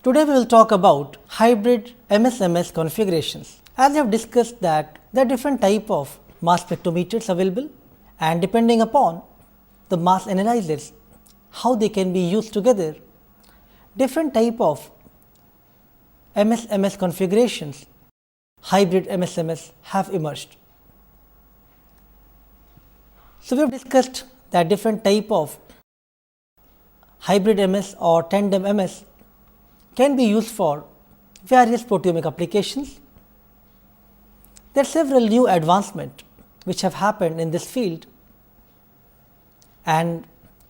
Today we will talk about hybrid MS-MS configurations. As we have discussed that there are different type of mass spectrometers available, and depending upon the mass analyzers, how they can be used together, different type of MS-MS configurations, hybrid MS-MS have emerged. So, we have discussed that different type of hybrid MS or tandem MS can be used for various proteomic applications. There are several new advancements which have happened in this field, and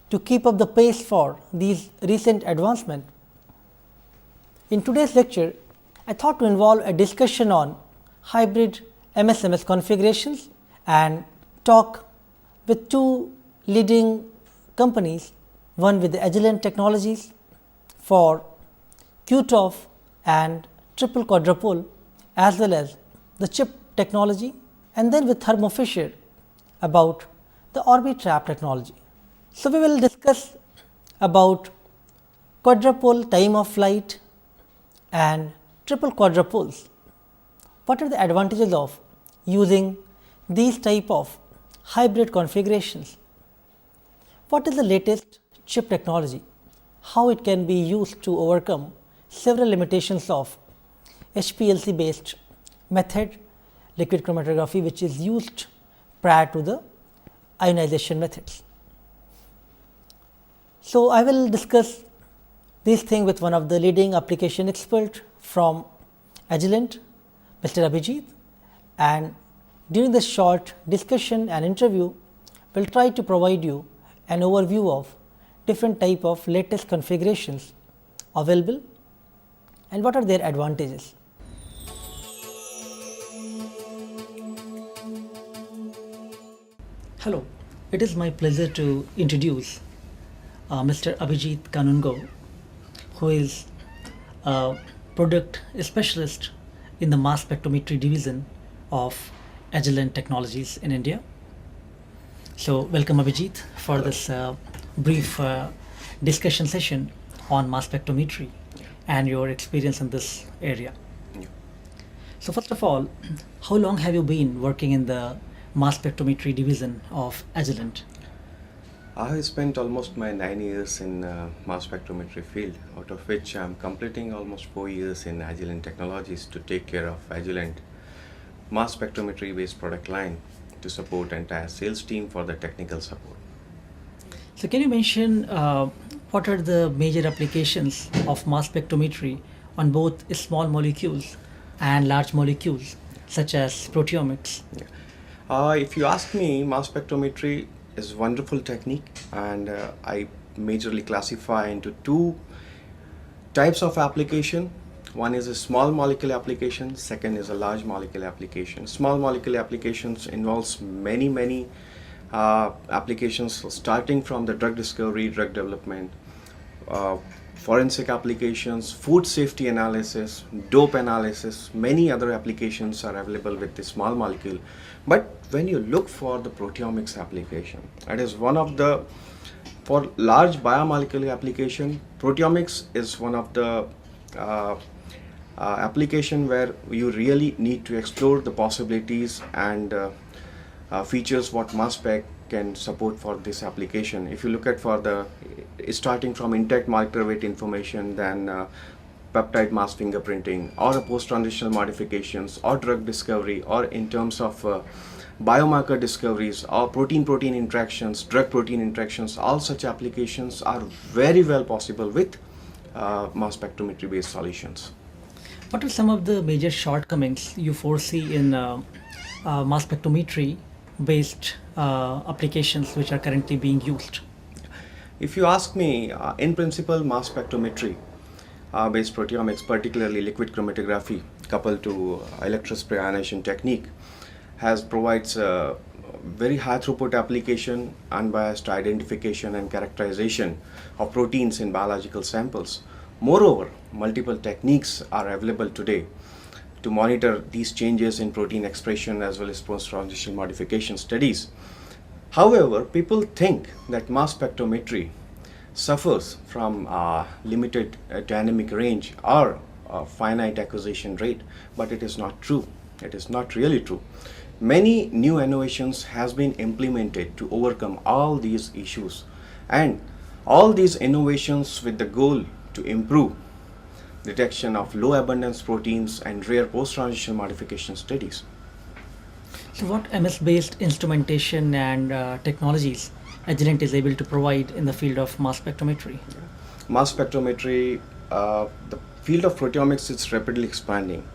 to keep up the pace for these recent advancements, in today's lecture, I thought to involve a discussion on hybrid MS-MS configurations and talk with two leading companies, one with the Agilent Technologies for QTOF and triple quadrupole, as well as the chip technology, and then with Thermo Fisher about the Orbitrap technology. So, we will discuss about quadrupole time of flight and triple quadrupoles. What are the advantages of using these type of hybrid configurations? What is the latest chip technology? How it can be used to overcome several limitations of HPLC based method, liquid chromatography, which is used prior to the ionization methods. So, I will discuss this thing with one of the leading application expert from Agilent, Mr. Abhijit, and during this short discussion and interview, we will try to provide you an overview of different type of latest configurations available and what are their advantages. Hello, it is my pleasure to introduce Mr. Abhijit Kanungo, who is a product specialist in the mass spectrometry division of Agilent Technologies in India. So, welcome Abhijit for this brief discussion session on mass spectrometry and your experience in this area. So, first of all, how long have you been working in the mass spectrometry division of Agilent? I have spent almost my 9 years in mass spectrometry field, out of which I am completing almost 4 years in Agilent Technologies to take care of Agilent mass spectrometry based product line to support entire sales team for the technical support. So, can you mention what are the major applications of mass spectrometry on both small molecules and large molecules such as proteomics? If you ask me, mass spectrometry is a wonderful technique, and I majorly classify into two types of application. One is a small molecule application, second is a large molecule application. Small molecule applications involves many applications starting from the drug discovery, drug development, forensic applications, food safety analysis, dope analysis. Many other applications are available with the small molecule. But when you look for the proteomics application, that is one of the, for large biomolecular application, proteomics is one of the application where you really need to explore the possibilities and features what mass spec can support for this application. If you look at for the starting from intact molecular weight information, then peptide mass fingerprinting, or post-translational modifications, or drug discovery, or in terms of biomarker discoveries, or protein-protein interactions, drug-protein interactions, all such applications are very well possible with mass spectrometry based solutions. What are some of the major shortcomings you foresee in mass spectrometry based applications which are currently being used? If you ask me, in principle, mass spectrometry based proteomics, particularly liquid chromatography coupled to electrospray ionization technique, provides a very high throughput application, unbiased identification and characterization of proteins in biological samples. Moreover, multiple techniques are available today to monitor these changes in protein expression as well as post-translational modification studies. However, people think that mass spectrometry suffers from limited dynamic range or finite acquisition rate, but it is not true. It is not really true. Many new innovations has been implemented to overcome all these issues, and all these innovations with the goal to improve detection of low abundance proteins and rare post-translational modification studies. So, what MS based instrumentation and technologies Agilent is able to provide in the field of mass spectrometry? Mass spectrometry, the field of proteomics is rapidly expanding,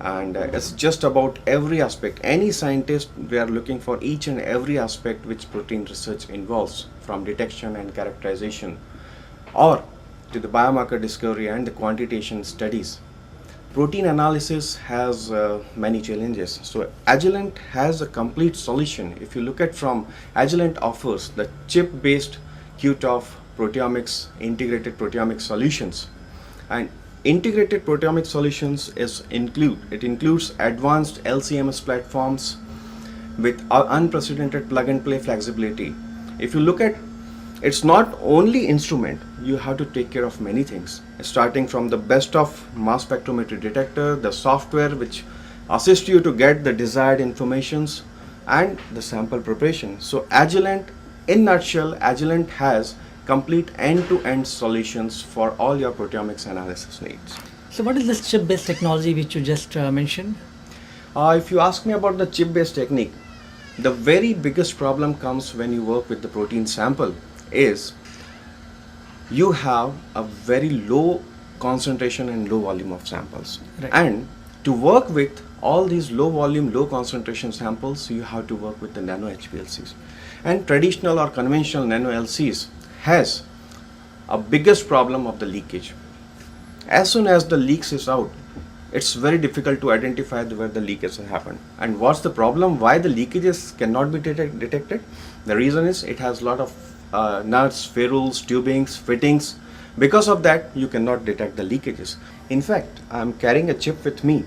and it's just about every aspect. Any scientist, we are looking for each and every aspect which protein research involves, from detection and characterization or to the biomarker discovery and the quantitation studies. Protein analysis has many challenges. So Agilent has a complete solution. If you look at from Agilent offers the chip-based suite of proteomics, integrated proteomics solutions. And integrated proteomics solutions includes advanced LCMS platforms with unprecedented plug-and-play flexibility. If you look at, it's not only instrument, you have to take care of many things, starting from the best of mass spectrometry detector, the software which assists you to get the desired informations, and the sample preparation. So Agilent, in nutshell, Agilent has complete end-to-end solutions for all your proteomics analysis needs. So, what is this chip based technology which you just mentioned? If you ask me about the chip-based technique, the very biggest problem comes when you work with the protein sample is you have a very low concentration and low volume of samples. Right. And to work with all these low volume, low concentration samples, you have to work with the nano HPLCs. And traditional or conventional nano LCs has a biggest problem of the leakage. As soon as the leaks is out, it's very difficult to identify where the leakage has happened. And what's the problem? Why the leakages cannot be detected? The reason is it has a lot of nuts, ferrules, tubings, fittings. Because of that, you cannot detect the leakages. In fact, I'm carrying a chip with me.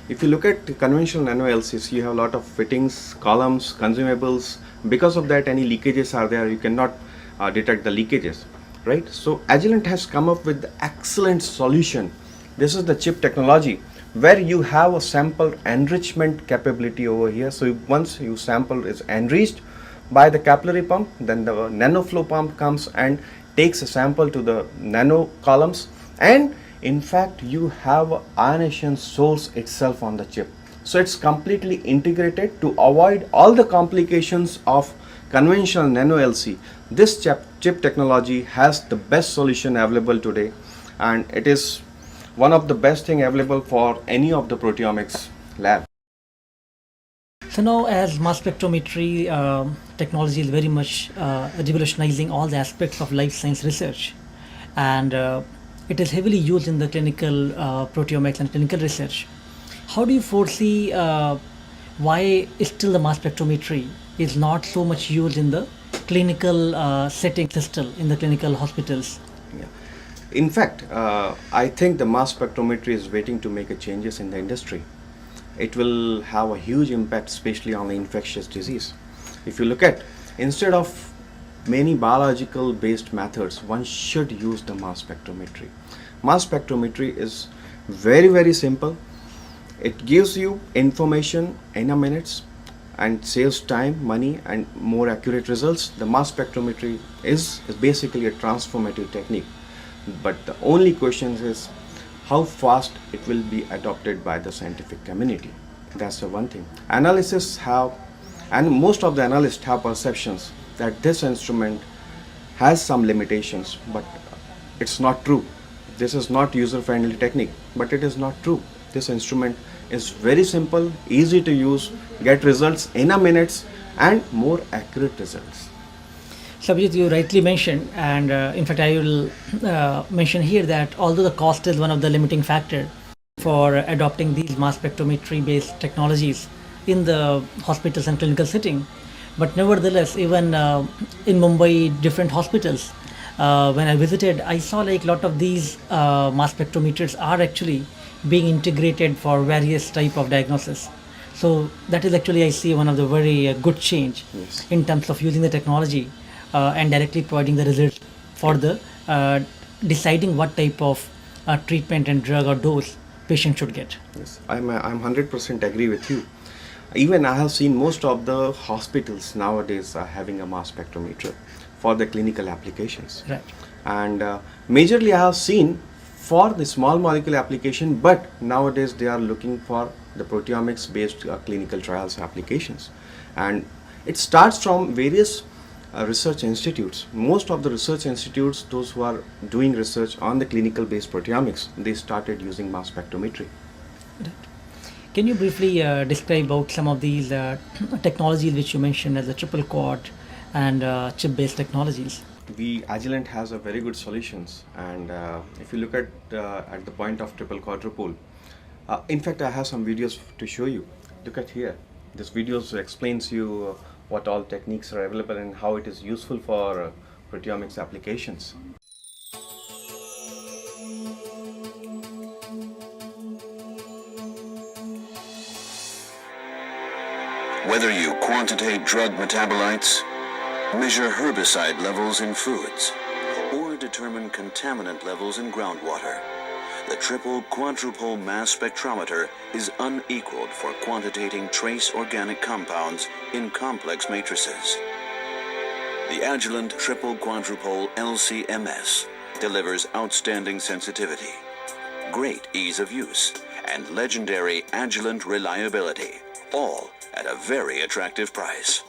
If you look at the conventional nano LCs, you have a lot of fittings, columns, consumables. Because of that, any leakages are there, you cannot detect the leakages, right? So Agilent has come up with the excellent solution. This is the chip technology where you have a sample enrichment capability over here. So once your sample is enriched by the capillary pump, then the nanoflow pump comes and takes a sample to the nano columns, and in fact you have a ionization source itself on the chip. So it's completely integrated to avoid all the complications of conventional nano LC. This chip technology has the best solution available today, and it is one of the best thing available for any of the proteomics lab. So now, as mass spectrometry technology is very much revolutionizing all the aspects of life science research, and it is heavily used in the clinical proteomics and clinical research. How do you foresee why still the mass spectrometry is not so much used in the clinical setting still in the clinical hospitals? Yeah. In fact, I think the mass spectrometry is waiting to make a changes in the industry. It will have a huge impact, especially on the infectious disease. If you look at, instead of many biological based methods, one should use the mass spectrometry. Mass spectrometry is very simple. It gives you information in a minute and saves time, money, and more accurate results. The mass spectrometry is basically a transformative technique. But the only question is how fast it will be adopted by the scientific community. That's the one thing. Analysts have, and most of the analysts have perceptions that this instrument has some limitations, but it's not true. This is not user-friendly technique, but it is not true. This instrument is very simple, easy to use, get results in a minute, and more accurate results. Sabjit, you rightly mentioned, and in fact I will mention here that although the cost is one of the limiting factor for adopting these mass spectrometry based technologies in the hospitals and clinical setting, but nevertheless, even in Mumbai, different hospitals, when I visited, I saw like a lot of these mass spectrometers are actually being integrated for various type of diagnosis. So that is actually, I see, one of the very good change Yes. in terms of using the technology and directly providing the results for the deciding what type of treatment and drug or dose patient should get. Yes, I'm 100% agree with you. Even I have seen most of the hospitals nowadays are having a mass spectrometer for the clinical applications. Right. And majorly I have seen for the small molecule application, but nowadays they are looking for the proteomics based clinical trials applications. And it starts from various research institutes. Most of the research institutes, those who are doing research on the clinical based proteomics, they started using mass spectrometry. Right. Can you briefly describe about some of these technologies which you mentioned as the triple quad and chip based technologies? Agilent has a very good solutions, and if you look at the point of triple quadruple, in fact I have some videos to show you. Look at here. This videos explains you what all techniques are available and how it is useful for proteomics applications. Whether you quantitate drug metabolites, measure herbicide levels in foods, or determine contaminant levels in groundwater, the triple quadruple mass spectrometer is unequaled for quantitating trace organic compounds in complex matrices. The Agilent triple quadruple LC-MS delivers outstanding sensitivity, great ease of use, and legendary Agilent reliability, all at a very attractive price.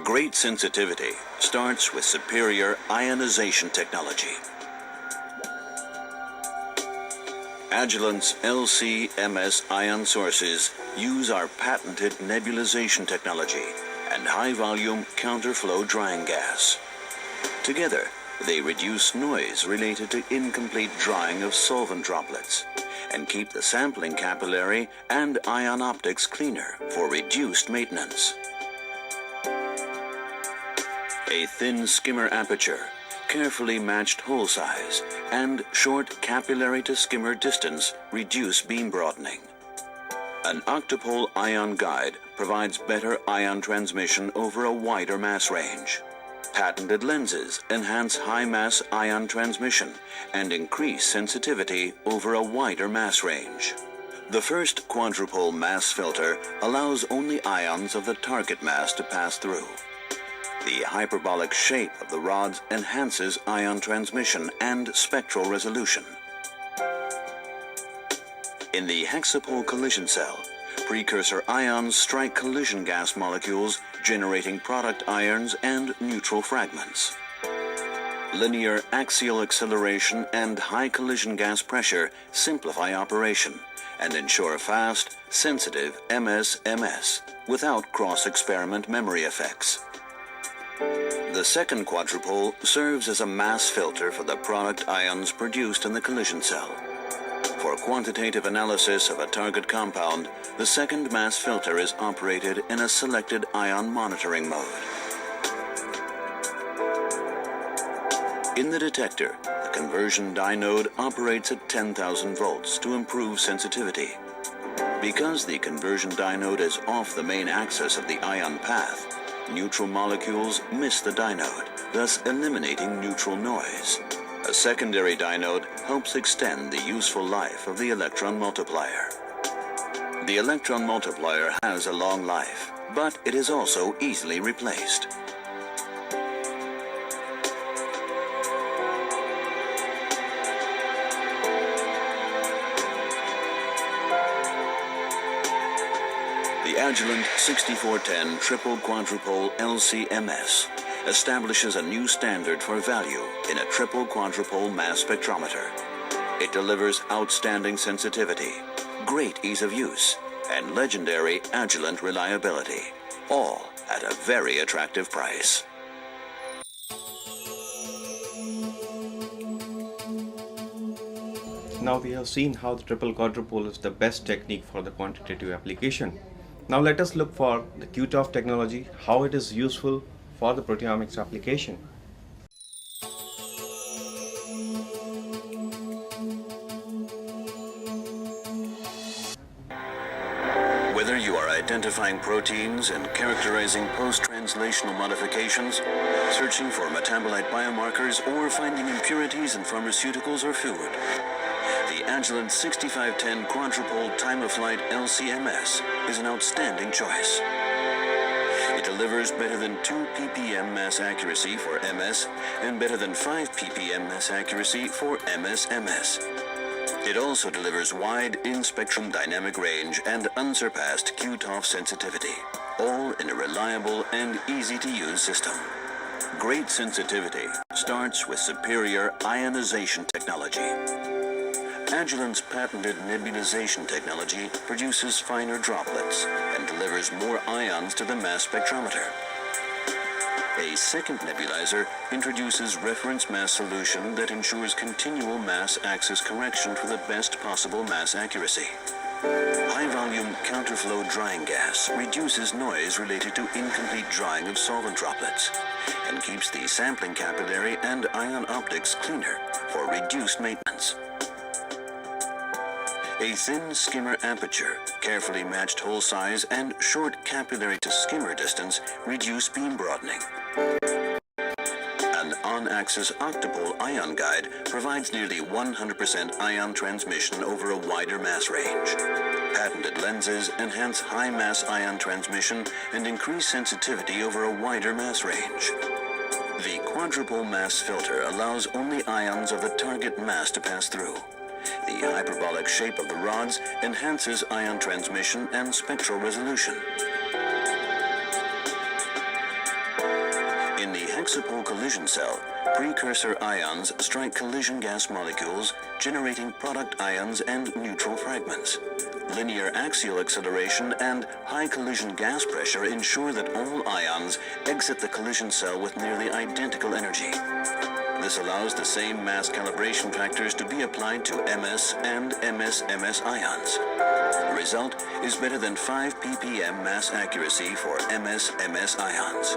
Great sensitivity starts with superior ionization technology. Agilent's LC-MS ion sources use our patented nebulization technology and high-volume counterflow drying gas. Together, they reduce noise related to incomplete drying of solvent droplets and keep the sampling capillary and ion optics cleaner for reduced maintenance. A thin skimmer aperture, carefully matched hole size, and short capillary to skimmer distance reduce beam broadening. An octopole ion guide provides better ion transmission over a wider mass range. Patented lenses enhance high mass ion transmission and increase sensitivity over a wider mass range. The first quadrupole mass filter allows only ions of the target mass to pass through. The hyperbolic shape of the rods enhances ion transmission and spectral resolution. In the hexapole collision cell, precursor ions strike collision gas molecules, generating product ions and neutral fragments. Linear axial acceleration and high collision gas pressure simplify operation and ensure fast, sensitive MS-MS without cross-experiment memory effects. The second quadrupole serves as a mass filter for the product ions produced in the collision cell. For quantitative analysis of a target compound, the second mass filter is operated in a selected ion monitoring mode. In the detector, the conversion dynode operates at 10,000 volts to improve sensitivity. Because the conversion dynode is off the main axis of the ion path, neutral molecules miss the dynode, thus eliminating neutral noise. A secondary dynode helps extend the useful life of the electron multiplier. The electron multiplier has a long life, but it is also easily replaced. The Agilent 6410 triple quadrupole LC-MS establishes a new standard for value in a triple quadrupole mass spectrometer. It delivers outstanding sensitivity, great ease of use, and legendary Agilent reliability, all at a very attractive price. Now we have seen how the triple quadrupole is the best technique for the quantitative application. Now let us look for the QTOF technology, how it is useful for the proteomics application. Whether you are identifying proteins and characterizing post-translational translational modifications, searching for metabolite biomarkers, or finding impurities in pharmaceuticals or food. The Agilent 6510 quadrupole time-of-flight LC-MS is an outstanding choice. It delivers better than 2 ppm mass accuracy for MS and better than 5 ppm mass accuracy for MS-MS. It also delivers wide in-spectrum dynamic range and unsurpassed QTOF sensitivity, all in a reliable and easy-to-use system. Great sensitivity starts with superior ionization technology. Agilent's patented nebulization technology produces finer droplets and delivers more ions to the mass spectrometer. A second nebulizer introduces reference mass solution that ensures continual mass axis correction for the best possible mass accuracy. High-volume counterflow drying gas reduces noise related to incomplete drying of solvent droplets and keeps the sampling capillary and ion optics cleaner for reduced maintenance. A thin skimmer aperture, carefully matched hole size, and short capillary to skimmer distance reduce beam broadening. An on-axis octopole ion guide provides nearly 100% ion transmission over a wider mass range. Patented lenses enhance high-mass ion transmission and increase sensitivity over a wider mass range. The quadrupole mass filter allows only ions of the target mass to pass through. The hyperbolic shape of the rods enhances ion transmission and spectral resolution. In the hexapole collision cell, precursor ions strike collision gas molecules, generating product ions and neutral fragments. Linear axial acceleration and high collision gas pressure ensure that all ions exit the collision cell with nearly identical energy. This allows the same mass calibration factors to be applied to MS and MS-MS ions. The result is better than 5 ppm mass accuracy for MS-MS ions.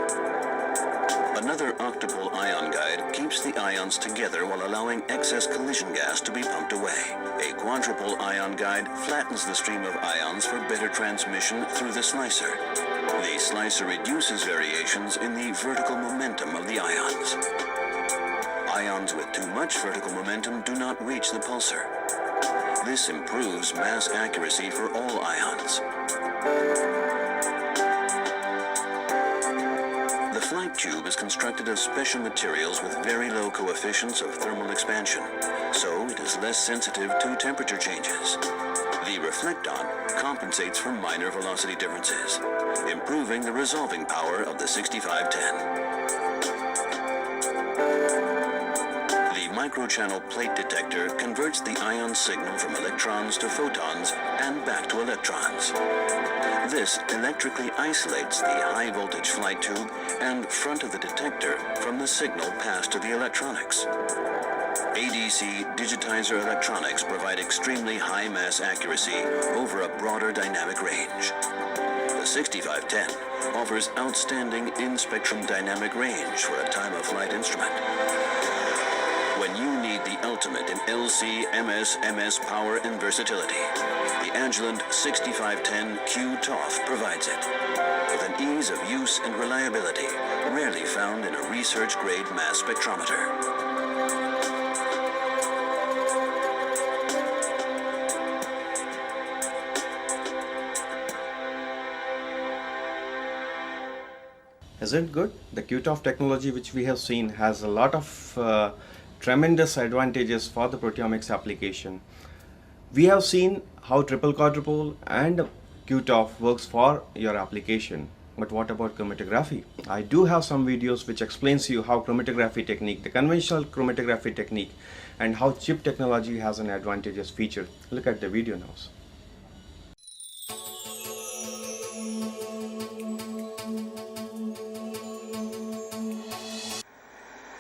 Another octopole ion guide keeps the ions together while allowing excess collision gas to be pumped away. A quadrupole ion guide flattens the stream of ions for better transmission through the slicer. The slicer reduces variations in the vertical momentum of the ions. Ions with too much vertical momentum do not reach the pulsar. This improves mass accuracy for all ions. The flight tube is constructed of special materials with very low coefficients of thermal expansion, so it is less sensitive to temperature changes. The reflecton compensates for minor velocity differences, improving the resolving power of the 6510. Microchannel plate detector converts the ion signal from electrons to photons and back to electrons. This electrically isolates the high-voltage flight tube and front of the detector from the signal passed to the electronics. ADC digitizer electronics provide extremely high mass accuracy over a broader dynamic range. The 6510 offers outstanding in-spectrum dynamic range for a time-of-flight instrument. When you need the ultimate in LC, MS, MS power and versatility, the Agilent 6510 QTOF provides it. With an ease of use and reliability rarely found in a research-grade mass spectrometer. Isn't it good? The QTOF technology which we have seen has a lot of tremendous advantages for the proteomics application. We have seen how triple quadrupole and QTOF works for your application. But what about chromatography? I do have some videos which explains you how chromatography technique, the conventional chromatography technique, and how chip technology has an advantageous feature. Look at the video now.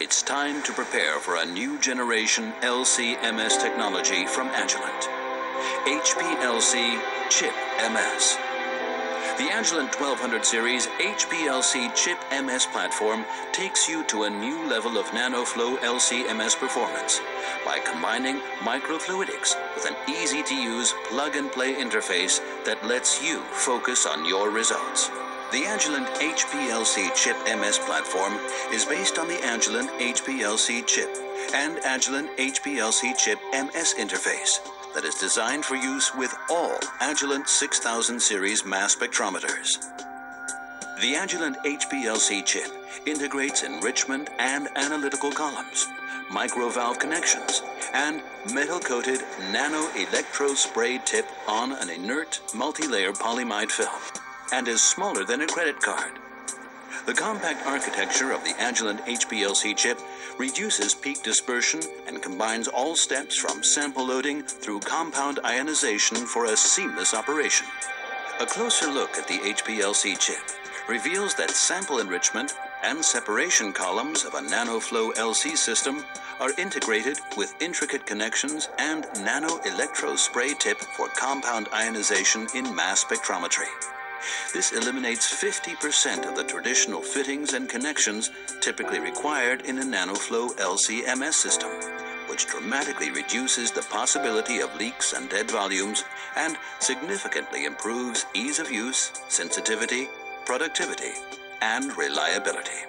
It's time to prepare for a new generation LC-MS technology from Agilent. HPLC Chip MS. The Agilent 1200 series HPLC Chip MS platform takes you to a new level of nanoflow LC-MS performance by combining microfluidics with an easy-to-use plug-and-play interface that lets you focus on your results. The Agilent HPLC Chip MS platform is based on the Agilent HPLC Chip and Agilent HPLC Chip MS interface that is designed for use with all Agilent 6000 series mass spectrometers. The Agilent HPLC chip integrates enrichment and analytical columns, microvalve connections, and metal-coated nano-electro-spray tip on an inert multi-layer polyimide film, and is smaller than a credit card. The compact architecture of the Agilent HPLC chip reduces peak dispersion and combines all steps from sample loading through compound ionization for a seamless operation. A closer look at the HPLC chip reveals that sample enrichment and separation columns of a nanoflow LC system are integrated with intricate connections and nano-electro spray tip for compound ionization in mass spectrometry. This eliminates 50% of the traditional fittings and connections typically required in a nanoflow LC-MS system, which dramatically reduces the possibility of leaks and dead volumes and significantly improves ease of use, sensitivity, productivity, and reliability.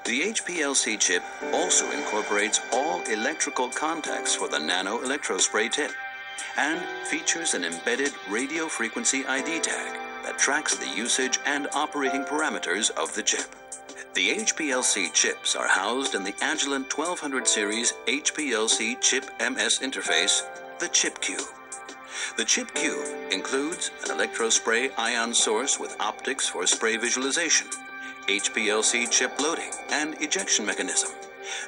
The HPLC chip also incorporates all electrical contacts for the nano-electrospray tip and features an embedded radio frequency ID tag that tracks the usage and operating parameters of the chip. The HPLC chips are housed in the Agilent 1200 series HPLC Chip MS interface, the Chip Cube. The Chip Cube includes an electrospray ion source with optics for spray visualization, HPLC chip loading and ejection mechanism,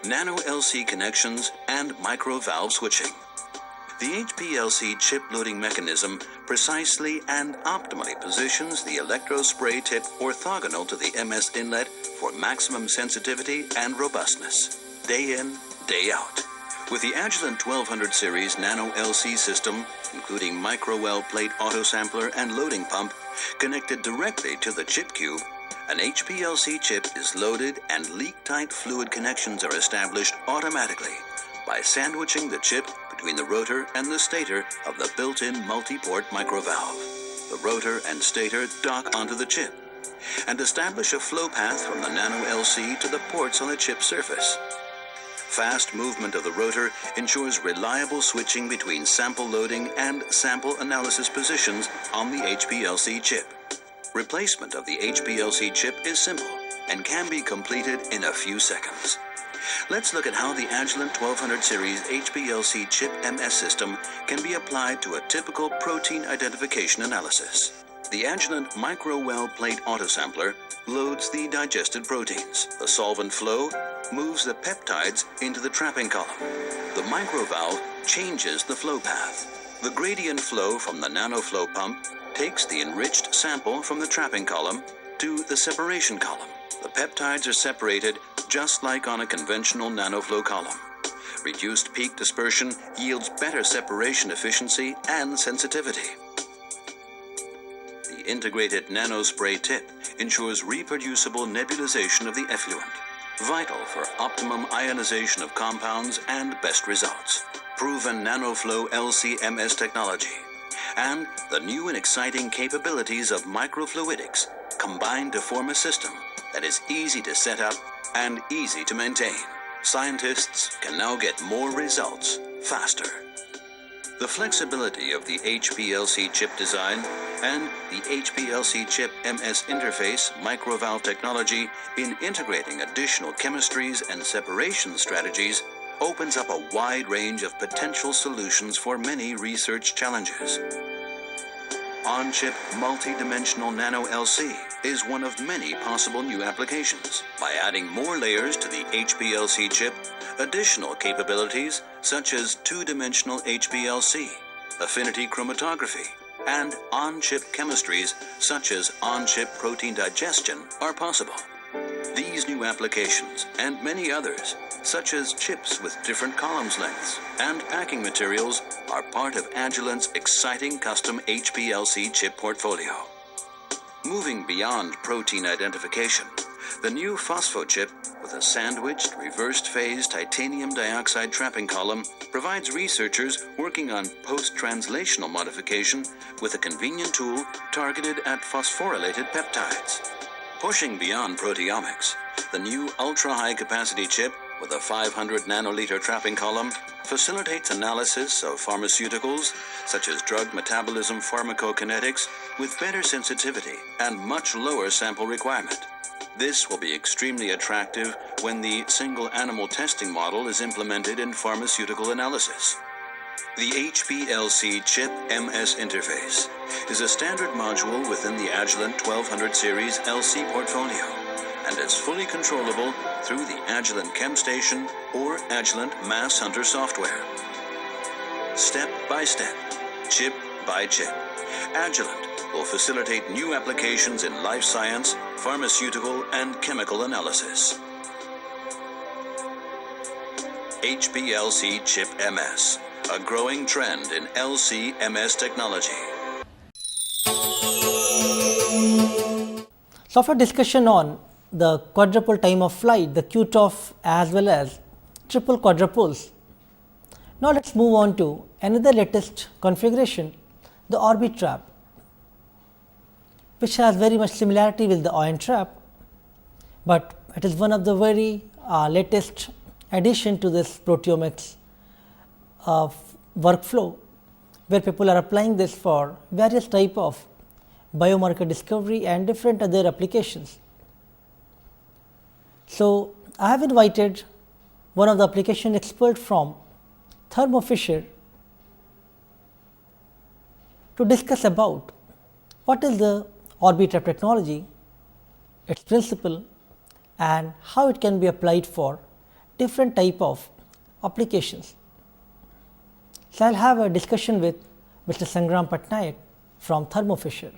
nano-LC connections, and micro-valve switching. The HPLC chip loading mechanism precisely and optimally positions the electrospray tip orthogonal to the MS inlet for maximum sensitivity and robustness, day in, day out. With the Agilent 1200 series nano-LC system, including microwell plate autosampler and loading pump, connected directly to the chip cube, an HPLC chip is loaded and leak-tight fluid connections are established automatically by sandwiching the chip between the rotor and the stator of the built-in multi-port microvalve. The rotor and stator dock onto the chip and establish a flow path from the nano-LC to the ports on the chip surface. Fast movement of the rotor ensures reliable switching between sample loading and sample analysis positions on the HPLC chip. Replacement of the HPLC chip is simple and can be completed in a few seconds. Let's look at how the Agilent 1200 series HPLC chip MS system can be applied to a typical protein identification analysis. The Agilent microwell plate autosampler loads the digested proteins. The solvent flow moves the peptides into the trapping column. The microvalve changes the flow path. The gradient flow from the nanoflow pump takes the enriched sample from the trapping column to the separation column. The peptides are separated just like on a conventional nanoflow column. Reduced peak dispersion yields better separation efficiency and sensitivity. The integrated nanospray tip ensures reproducible nebulization of the effluent, vital for optimum ionization of compounds and best results. Proven nanoflow LC-MS technology and the new and exciting capabilities of microfluidics combine to form a system that is easy to set up and easy to maintain. Scientists can now get more results faster. The flexibility of the HPLC chip design and the HPLC chip MS interface microvalve technology in integrating additional chemistries and separation strategies opens up a wide range of potential solutions for many research challenges. On-chip multi-dimensional nano-LC is one of many possible new applications. By adding more layers to the HPLC chip, additional capabilities such as two-dimensional HPLC, affinity chromatography, and on-chip chemistries such as on-chip protein digestion are possible. These new applications and many others, such as chips with different columns lengths and packing materials, are part of Agilent's exciting custom HPLC chip portfolio. Moving beyond protein identification, the new phosphochip with a sandwiched reversed phase titanium dioxide trapping column provides researchers working on post-translational modification with a convenient tool targeted at phosphorylated peptides. Pushing beyond proteomics, the new ultra-high capacity chip with a 500 nanoliter trapping column facilitates analysis of pharmaceuticals such as drug metabolism pharmacokinetics with better sensitivity and much lower sample requirement. This will be extremely attractive when the single animal testing model is implemented in pharmaceutical analysis. The HPLC chip MS interface is a standard module within the Agilent 1200 series LC portfolio and is fully controllable through the Agilent ChemStation or Agilent Mass Hunter software. Step by step, chip by chip, Agilent will facilitate new applications in life science, pharmaceutical, and chemical analysis. HPLC chip MS, a growing trend in LC-MS technology. So after discussion on the quadruple time of flight, the QTOF as well as triple quadruples, now let us move on to another latest configuration, the orbit trap, which has very much similarity with the ion trap, but it is one of the very latest addition to this proteomics workflow, where people are applying this for various type of biomarker discovery and different other applications. So, I have invited one of the application expert from Thermo Fisher to discuss about what is the orbit trap technology, its principle, and how it can be applied for different type of applications. So, I will have a discussion with Mr. Sangram Patnaik from Thermo Fisher.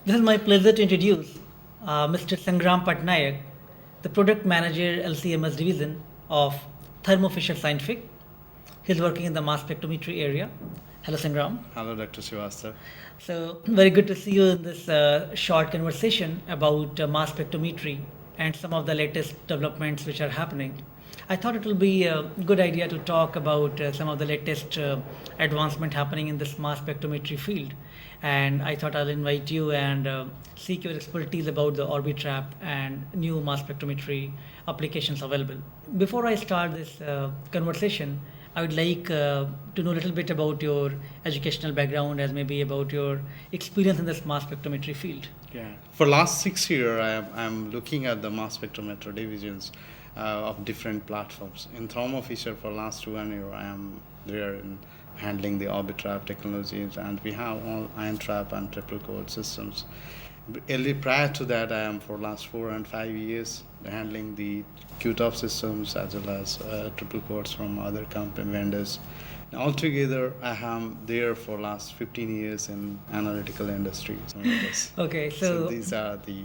This is my pleasure to introduce Mr. Sangram Patnaik, the Product Manager LC-MS Division of Thermo Fisher Scientific. He is working in the mass spectrometry area. Hello Sangram. Hello Dr. Srivastava. So, very good to see you in this short conversation about mass spectrometry and some of the latest developments which are happening. I thought it will be a good idea to talk about some of the latest advancement happening in this mass spectrometry field, and I thought I'll invite you and seek your expertise about the orbit trap and new mass spectrometry applications available. Before I start this conversation, I would like to know a little bit about your educational background, as maybe about your experience in this mass spectrometry field. Yeah. For last 6 years, I'm looking at the mass spectrometry divisions of different platforms. In Thermo Fisher, for last 1 year, I am there in handling the orbit trap technologies, and we have all ion trap and triple quad systems. Prior to that, I am for last 4 and 5 years handling the QTOF systems as well as triple quads from other company vendors. Altogether, I am there for last 15 years in analytical industry. Okay, so these are the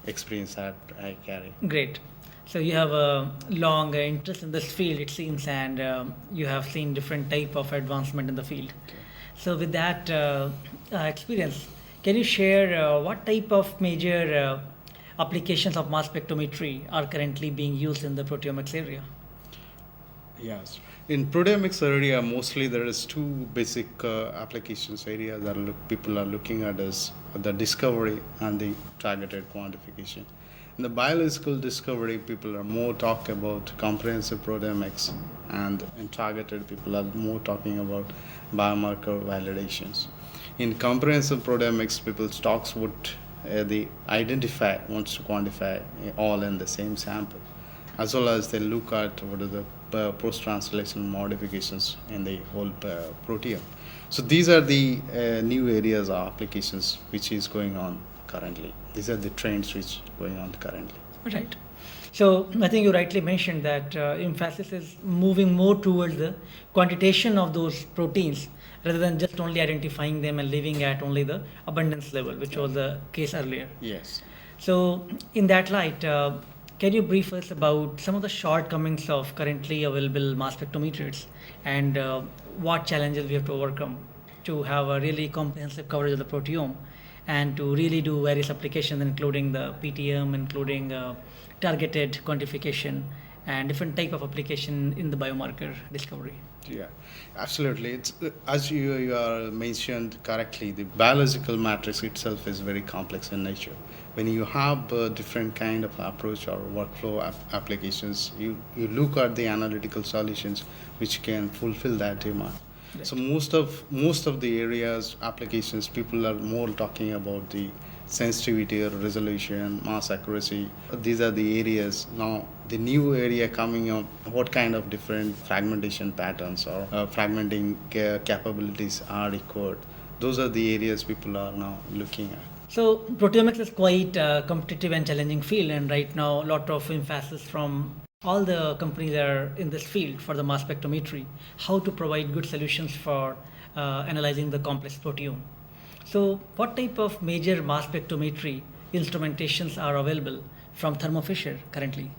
experience that I carry. Great. So you have a long interest in this field, it seems, and you have seen different type of advancement in the field. Okay. So with that experience, can you share what type of major applications of mass spectrometry are currently being used in the proteomics area? Yes. In proteomics area, mostly there is two basic applications area that people are looking at is the discovery and the targeted quantification. In the biological discovery, people are more talking about comprehensive proteomics, and in targeted, people are more talking about biomarker validations. In comprehensive proteomics, people's talks would they identify, wants to quantify all in the same sample, as well as they look at what are the post-translational modifications in the whole proteome. So these are the new areas of applications which is going on currently. These are the trends which are going on currently. Right. So I think you rightly mentioned that emphasis is moving more towards the quantitation of those proteins rather than just only identifying them and leaving at only the abundance level, which was the case earlier. Yes. So in that light, can you brief us about some of the shortcomings of currently available mass spectrometers and what challenges we have to overcome to have a really comprehensive coverage of the proteome and to really do various applications, including the PTM, including targeted quantification and different type of application in the biomarker discovery? Yeah, absolutely. It's as you are mentioned correctly, the biological matrix itself is very complex in nature. When you have a different kind of approach or workflow applications, you look at the analytical solutions which can fulfill that demand. Right. So most of the areas applications people are more talking about the sensitivity or resolution, mass accuracy. These are the areas. Now, the new area coming up, what kind of different fragmentation patterns or fragmenting capabilities are required? Those are the areas people are now looking at. So proteomics is quite a competitive and challenging field, and right now a lot of emphasis from all the companies that are in this field for the mass spectrometry, how to provide good solutions for analyzing the complex proteome. So what type of major mass spectrometry instrumentations are available from Thermo Fisher currently?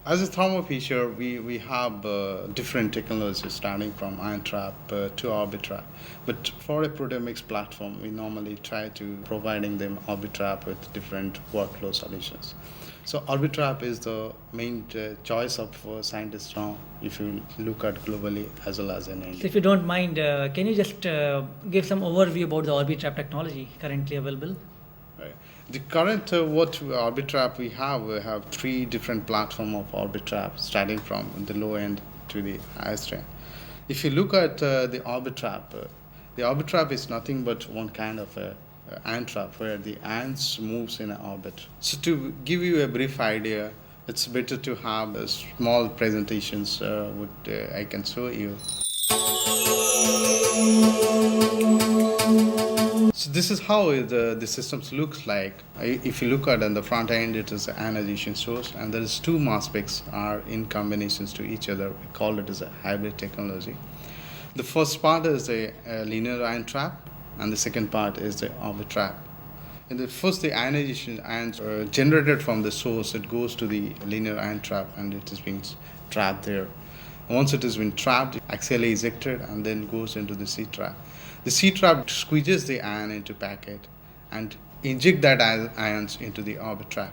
As a Thermo Fisher, we have different technologies starting from ion trap to Orbitrap. But for a proteomics platform, we normally try to providing them Orbitrap with different workflow solutions. So Orbitrap is the main choice of scientists now, if you look at globally as well as in India. So if you don't mind, can you just give some overview about the Orbitrap technology currently available? Right. The current what Orbitrap we have three different platform of Orbitrap, starting from the low end to the highest end. If you look at the Orbitrap is nothing but one kind of a ion trap where the ions moves in an orbit. So to give you a brief idea, it's better to have a small presentations I can show you. So this is how the systems looks like. If you look at on the front end, it is an ionization source, and there is two mass specs are in combinations to each other. We call it as a hybrid technology. The first part is a linear ion trap, and the second part is the Orbitrap. In the first, the ionization ions are generated from the source. It goes to the linear ion trap, and it is being trapped there. Once it has been trapped, axially ejected, and then goes into the C-trap. The C-trap squeezes the ion into packet and inject that ions into the Orbitrap.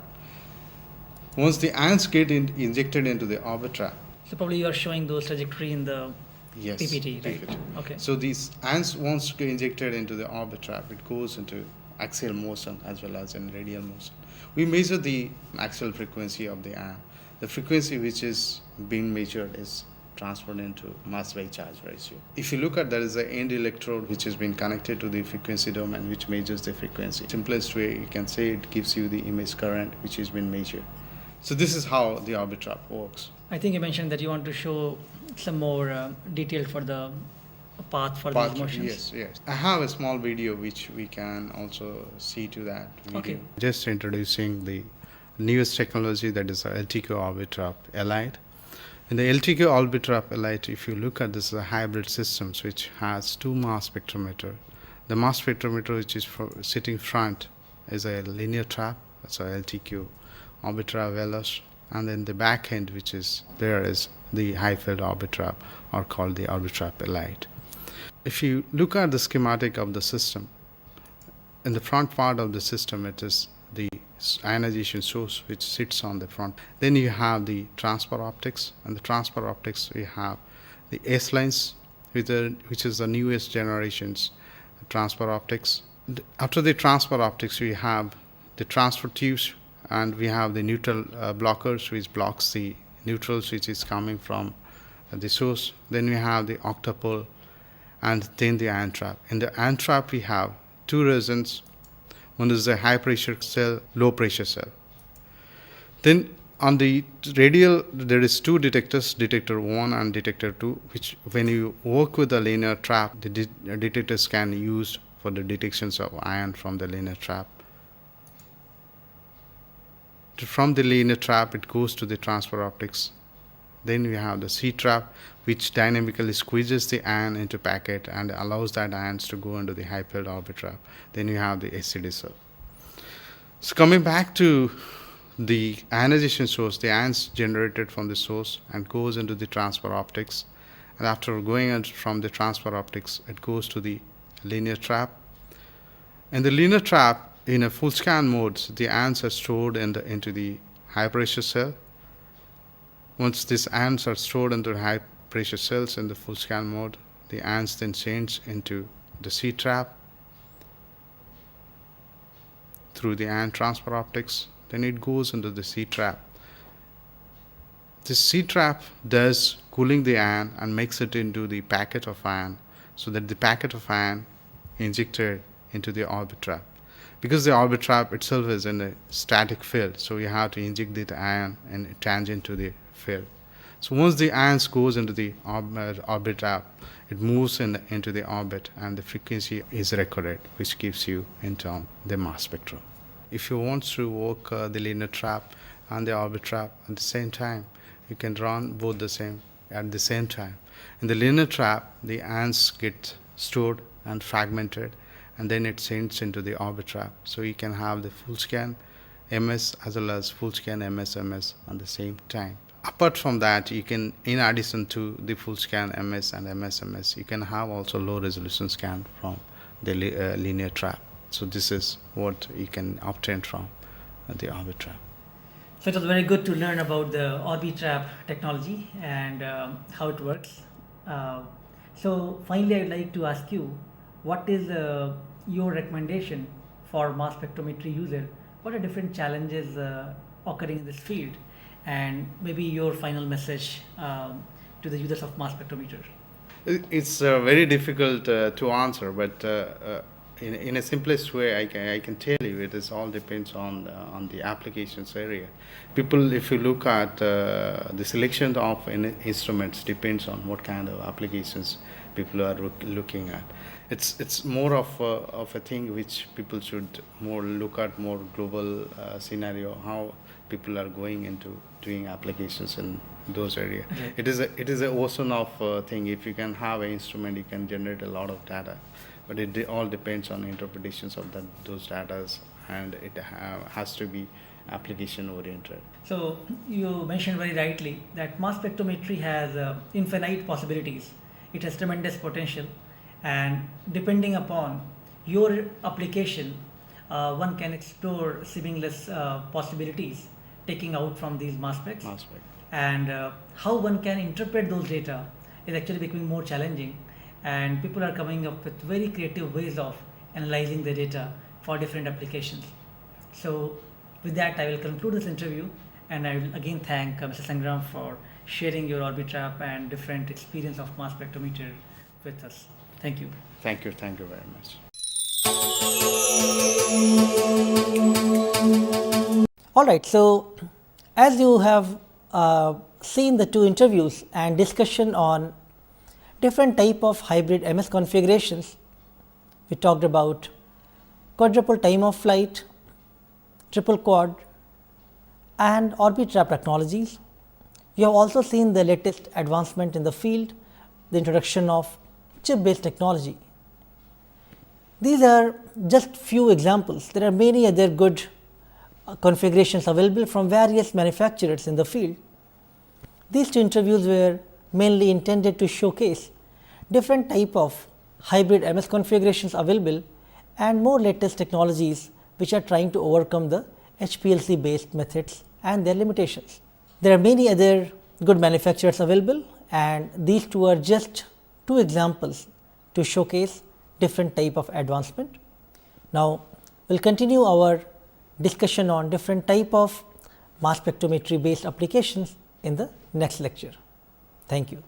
Once the ions get injected into the Orbitrap. So probably you are showing those trajectory in the Yes, PPT, right? PPT. Okay. So these ions once get injected into the Orbitrap, it goes into axial motion as well as in radial motion. We measure the axial frequency of the ion. The frequency which is being measured is transferred into mass by charge ratio. If you look at, there is an end electrode which has been connected to the frequency domain which measures the frequency. Simplest way you can say, it gives you the image current which has been measured. So this is how the Orbitrap works. I think you mentioned that you want to show some more detail for the path for these motions. Yes. I have a small video which we can also see to that video. Okay. Just introducing the newest technology, that is LTQ Orbitrap Elite. In the LTQ Orbitrap Elite, if you look at this, is a hybrid systems which has two mass spectrometer. The mass spectrometer which is sitting front is a linear trap, that's a LTQ Orbitrap Veloz, and then the back end which is there is the high field Orbitrap, or called the Orbitrap Elite. If you look at the schematic of the system, in the front part of the system it is the ionization source which sits on the front. Then you have the transfer optics, and the transfer optics we have the S-lines which is the newest generations transfer optics. After the transfer optics we have the transfer tubes, and we have the neutral blockers which blocks the neutrals which is coming from the source. Then we have the octapole, and then the ion trap. In the ion trap we have two resins. One is a high pressure cell, low pressure cell. Then on the radial there is two detectors, detector 1 and detector 2, which when you work with the linear trap, the detectors can be used for the detections of ion from the linear trap. From the linear trap it goes to the transfer optics. Then we have the C-trap which dynamically squeezes the ion into packet and allows that ions to go into the high field Orbitrap. Then you have the SCD cell. So coming back to the ionization source, the ions generated from the source and goes into the transfer optics, and after going from the transfer optics it goes to the linear trap. In the linear trap, in a full scan mode, the ions are stored into the high pressure cell. Once these ions are stored into the high pressure cells in the full scan mode. The ants then change into the C-trap through the ant transfer optics. Then it goes into the C-trap. This C-trap does cooling the ion and makes it into the packet of ion, so that the packet of ion injected into the orbit trap. Because the orbit trap itself is in a static field, so you have to inject the ion and tangent to the field. So once the ions goes into the orbit trap, it moves into the orbit and the frequency is recorded, which gives you in turn the mass spectrum. If you want to work the linear trap and the orbit trap at the same time, you can run both at the same time. In the linear trap, the ions get stored and fragmented, and then it sends into the orbit trap. So you can have the full scan MS as well as full scan MS at the same time. Apart from that, you can, in addition to the full scan MS and MS, you can have also low resolution scan from the linear trap. So this is what you can obtain from the orbit trap. So it was very good to learn about the orbit trap technology and how it works. So finally, I'd like to ask you, what is your recommendation for mass spectrometry user? What are different challenges occurring in this field, and maybe your final message to the users of mass spectrometer? It's very difficult to answer, but in a simplest way, I can tell you it is all depends on the applications area. People, if you look at the selection of instruments, depends on what kind of applications people are looking at. It's more of a thing which people should more look at, more global scenario, how people are going into doing applications in those areas. Okay. It is a ocean of thing. If you can have an instrument, you can generate a lot of data, but it all depends on interpretations of those data, and it has to be application oriented. So you mentioned very rightly that mass spectrometry has infinite possibilities. It has tremendous potential, and depending upon your application, one can explore seamless possibilities taking out from these mass specs. And how one can interpret those data is actually becoming more challenging, and people are coming up with very creative ways of analyzing the data for different applications. So with that, I will conclude this interview, and I will again thank Mr. Sangram for sharing your orbit trap and different experience of mass spectrometer with us. Thank you. Thank you very much. All right, so as you have seen the two interviews and discussion on different type of hybrid MS configurations, we talked about quadruple time of flight, triple quad and orbit trap technologies. You have also seen the latest advancement in the field, the introduction of chip based technology. These are just few examples. There are many other good configurations available from various manufacturers in the field. These two interviews were mainly intended to showcase different type of hybrid MS configurations available and more latest technologies which are trying to overcome the HPLC based methods and their limitations. There are many other good manufacturers available, and these two are just two examples to showcase different type of advancement. Now, we will continue our discussion on different type of mass spectrometry based applications in the next lecture. Thank you.